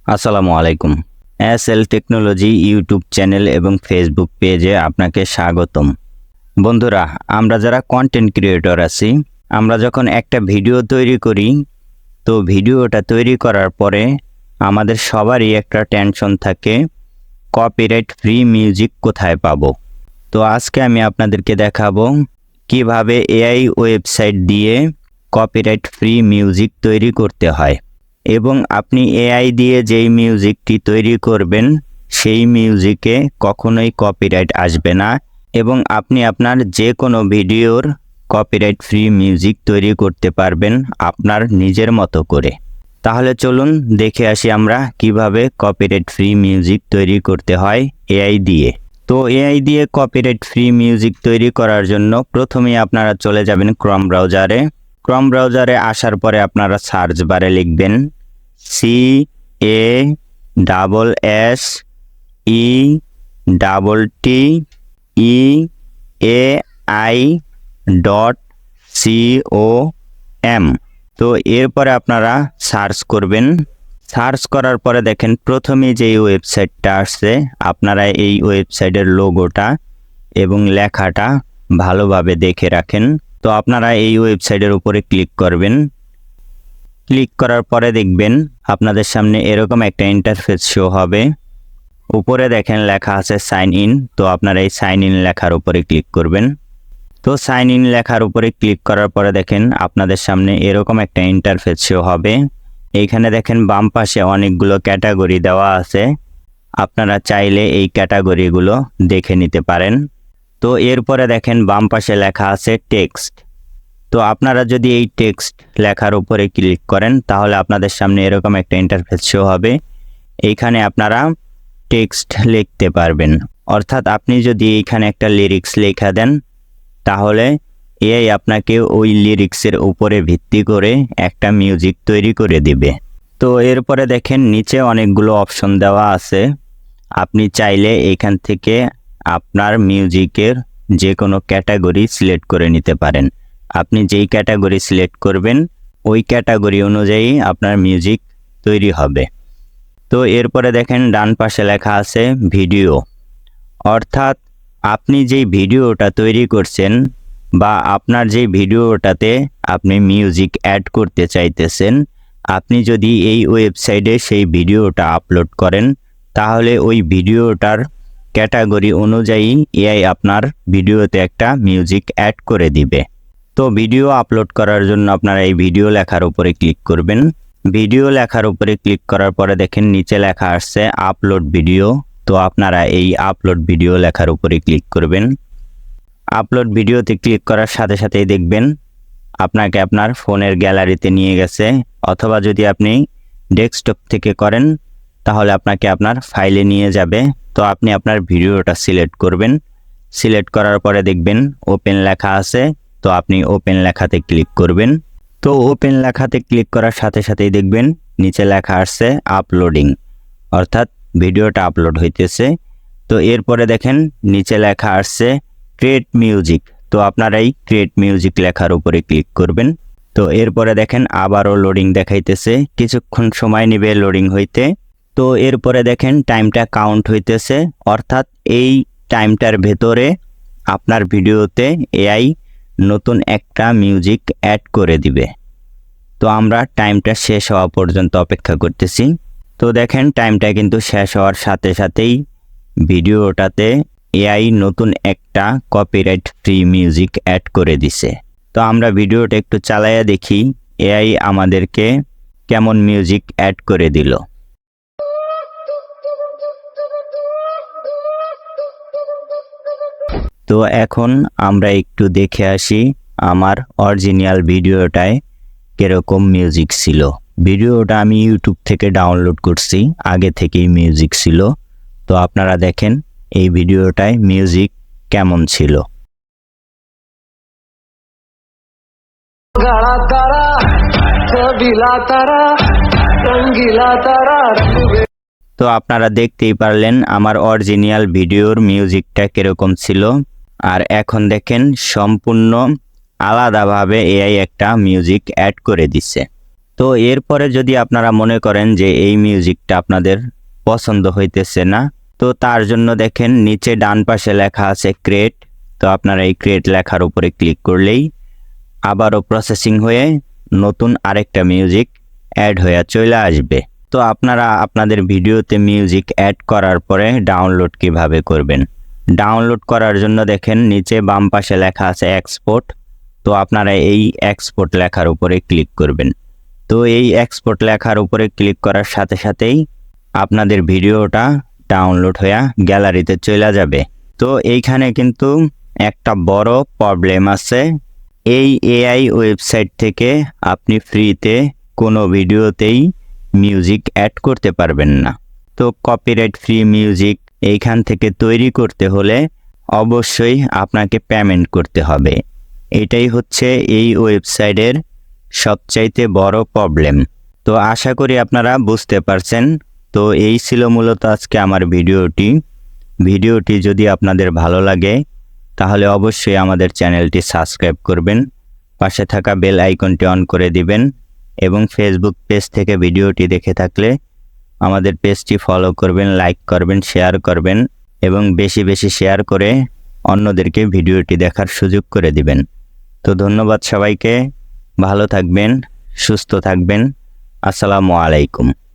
আসসালামু আলাইকুম। SL technology YouTube channel এবং ফেসবুক পেজে আপনাকে স্বাগতম। বন্ধুরা, আমরা যারা কন্টেন্ট ক্রিয়েটর আছি, আমরা যখন একটা ভিডিও তৈরি করি, তো ভিডিওটা তৈরি করার পরে আমাদের সবারই একটা টেনশন থাকে, কপিরাইট ফ্রি মিউজিক কোথায় পাবো। তো আজকে আমি আপনাদেরকে দেখাবো কিভাবে এআই ওয়েবসাইট দিয়ে কপিরাইট ফ্রি মিউজিক তৈরি করতে হয়। এবং আপনি এআই দিয়ে যেই মিউজিকটি তৈরি করবেন সেই মিউজিকে কখনোই কপিরাইট আসবে না এবং আপনি আপনার যে কোনো ভিডিওর কপিরাইট ফ্রি মিউজিক তৈরি করতে পারবেন আপনার নিজের মতো করে। তাহলে চলুন দেখে আসি আমরা কিভাবে কপিরাইট ফ্রি মিউজিক তৈরি করতে হয় এআই দিয়ে। তো এআই দিয়ে কপিরাইট ফ্রি মিউজিক তৈরি করার জন্য প্রথমেই আপনারা চলে যাবেন ক্রোম ব্রাউজারে। ক্রোম ব্রাউজারে আসার পরে আপনারা সার্চ বারে লিখবেন CASSEASSEAI.com। তো এরপরে আপনারা সার্চ করবেন। সার্চ করার পরে দেখেন প্রথমেই যে ওয়েবসাইটটা আসছে, আপনারা এই ওয়েবসাইটের লোগোটা এবং লেখাটা ভালোভাবে দেখে রাখেন। তো আপনারা এই ওয়েবসাইটের উপরে ক্লিক করবেন। ক্লিক করার পরে দেখবেন আপনাদের সামনে এরকম একটা ইন্টারফেস শো হবে। উপরে দেখেন লেখা আছে সাইন ইন। তো আপনারা এই সাইন ইন লেখার উপরে ক্লিক করবেন। তো সাইন ইন লেখার উপরে ক্লিক করার পরে দেখেন আপনাদের সামনে এরকম একটা ইন্টারফেস শো হবে। এইখানে দেখেন বাম পাশে অনেকগুলো ক্যাটাগরি দেওয়া আছে, আপনারা চাইলে এই ক্যাটাগরিগুলো দেখে নিতে পারেন। তো এরপরে দেখেন বাম পাশে লেখা আছে টেক্সট। তো আপনারা যদি এই টেক্সট লেখার উপরে ক্লিক করেন তাহলে আপনাদের সামনে এরকম একটা ইন্টারফেস শো হবে। এইখানে আপনারা টেক্সট লিখতে পারবেন, অর্থাৎ আপনি যদি এইখানে একটা লিরিক্স লেখা দেন তাহলে এআই আপনাকে ওই লিরিক্সের উপরে ভিত্তি করে একটা মিউজিক তৈরি করে দিবে। তো এরপরে দেখেন নিচে অনেকগুলো অপশন দেওয়া আছে, আপনি চাইলে এইখান থেকে আপনার মিউজিকের যে কোনো ক্যাটাগরি সিলেক্ট করে নিতে পারেন। আপনি যেই ক্যাটাগরি সিলেক্ট করবেন ওই ক্যাটাগরি অনুযায়ী আপনার মিউজিক তৈরি হবে। তো এরপরে দেখেন ডান পাশে লেখা আছে ভিডিও, অর্থাৎ আপনি যেই ভিডিওটা তৈরি করছেন বা আপনার যেই ভিডিওটাতে আপনি মিউজিক অ্যাড করতে চাইতেছেন, আপনি যদি এই ওয়েবসাইটে সেই ভিডিওটা আপলোড করেন তাহলে ওই ভিডিওটার ক্যাটাগরি অনুযায়ী এআই আপনার ভিডিওতে একটা মিউজিক অ্যাড করে দিবে। তো ভিডিও আপলোড করার জন্য আপনারা এই ভিডিও লেখার উপরে ক্লিক করবেন। ভিডিও লেখার উপরে ক্লিক করার পরে দেখেন নিচে লেখা আসছে আপলোড ভিডিও। তো আপনারা এই আপলোড ভিডিও লেখার উপরে ক্লিক করবেন। আপলোড ভিডিওতে ক্লিক করার সাথে সাথেই দেখবেন আপনাকে আপনার ফোনের গ্যালারিতে নিয়ে গেছে, অথবা যদি আপনি ডেস্কটপ থেকে করেন তাহলে আপনাকে আপনার ফাইলে নিয়ে যাবে। তো আপনি আপনার ভিডিওটা সিলেক্ট করবেন। সিলেক্ট করার পরে দেখবেন ওপেন লেখা আছে, তো আপনি ওপেন লেখাতে ক্লিক করবেন। তো ওপেন লেখাতে ক্লিক করার সাথে সাথেই দেখবেন নিচে লেখা আসছে আপলোডিং, অর্থাৎ ভিডিওটা আপলোড হইতেছে। তো এরপরে দেখেন নিচে লেখা আসছে ক্রিয়েট মিউজিক। তো আপনারা এই ক্রিয়েট মিউজিক লেখার উপরে ক্লিক করবেন। তো এরপরে দেখেন আবারও লোডিং দেখাইতেছে, কিছুক্ষণ সময় নেবে লোডিং হইতে। তো এরপরে দেখেন টাইমটা কাউন্ট হইতেছে, অর্থাৎ এই টাইমটার ভেতরে আপনার ভিডিওতে এআই নতুন একটা মিউজিক অ্যাড করে দিবে। তো আমরা টাইমটা শেষ হওয়া পর্যন্ত অপেক্ষা করতেছি। তো দেখেন টাইমটা কিন্তু শেষ হওয়ার সাথে সাথেই ভিডিওটাতে এআই নতুন একটা কপিরাইট ফ্রি মিউজিক অ্যাড করে দিছে। তো আমরা ভিডিওটা একটু চালাইয়া দেখি এআই আমাদেরকে কেমন মিউজিক অ্যাড করে দিল। তো এখন আমরা একটু দেখে আসি আমার অরিজিনাল ভিডিওটায় কিরকম মিউজিক ছিল। ভিডিওটা আমি ইউটিউব থেকে ডাউনলোড করছি, আগে থেকেই মিউজিক ছিল। তো আপনারা দেখেন এই ভিডিওটায় মিউজিক কেমন ছিল। তো আপনারা দেখতেই পারলেন আমার অরিজিনাল ভিডিওর মিউজিকটা কিরকম ছিল, আর এখন দেখেন সম্পূর্ণ আলাদাভাবে এআই একটা মিউজিক অ্যাড করে দিছে। তো এরপরে যদি আপনারা মনে করেন যে এই মিউজিকটা আপনাদের পছন্দ হইতেছে না, তো তার জন্য দেখেন নিচে ডান পাশে লেখা আছে ক্রিয়েট। তো আপনারা এই ক্রিয়েট লেখার উপরে ক্লিক করলেই আবারও প্রসেসিং হয়ে নতুন আরেকটা মিউজিক অ্যাড হয়ে চলে আসবে। তো আপনারা আপনাদের ভিডিওতে মিউজিক অ্যাড করার পরে ডাউনলোড কিভাবে করবেন? ডাউনলোড করার জন্য দেখেন নিচে বাম পাশে লেখা আছে এক্সপোর্ট। তো আপনারা এই এক্সপোর্ট লেখার উপরে ক্লিক করবেন। তো এই এক্সপোর্ট লেখার উপরে ক্লিক করার সাথে সাথেই আপনাদের ভিডিওটা ডাউনলোড হয়ে গ্যালারিতে চলে যাবে। তো এইখানে কিন্তু একটা বড় প্রবলেম আছে। এই এআই ওয়েবসাইট থেকে আপনি ফ্রিতে কোনো ভিডিওতেই মিউজিক অ্যাড করতে পারবেন না। তো কপিরাইট ফ্রি মিউজিক এইখান থেকে তৈরি করতে হলে অবশ্যই আপনাকে পেমেন্ট করতে হবে। এটাই হচ্ছে এই ওয়েবসাইটের সবচাইতে বড় প্রবলেম। তো আশা করি আপনারা বুঝতে পারছেন। তো এই ছিল মূলত আজকে আমার ভিডিওটি যদি আপনাদের ভালো লাগে তাহলে অবশ্যই আমাদের চ্যানেলটি সাবস্ক্রাইব করবেন, পাশে থাকা বেল আইকনটি অন করে দিবেন এবং ফেসবুক পেজ থেকে ভিডিওটি দেখে থাকলে আমাদের পেজটি ফলো করবেন, লাইক করবেন, শেয়ার করবেন এবং বেশি বেশি শেয়ার করে অন্যদেরকে ভিডিওটি দেখার সুযোগ করে দিবেন। তো ধন্যবাদ সবাইকে, ভালো থাকবেন, সুস্থ থাকবেন। আসসালামু আলাইকুম।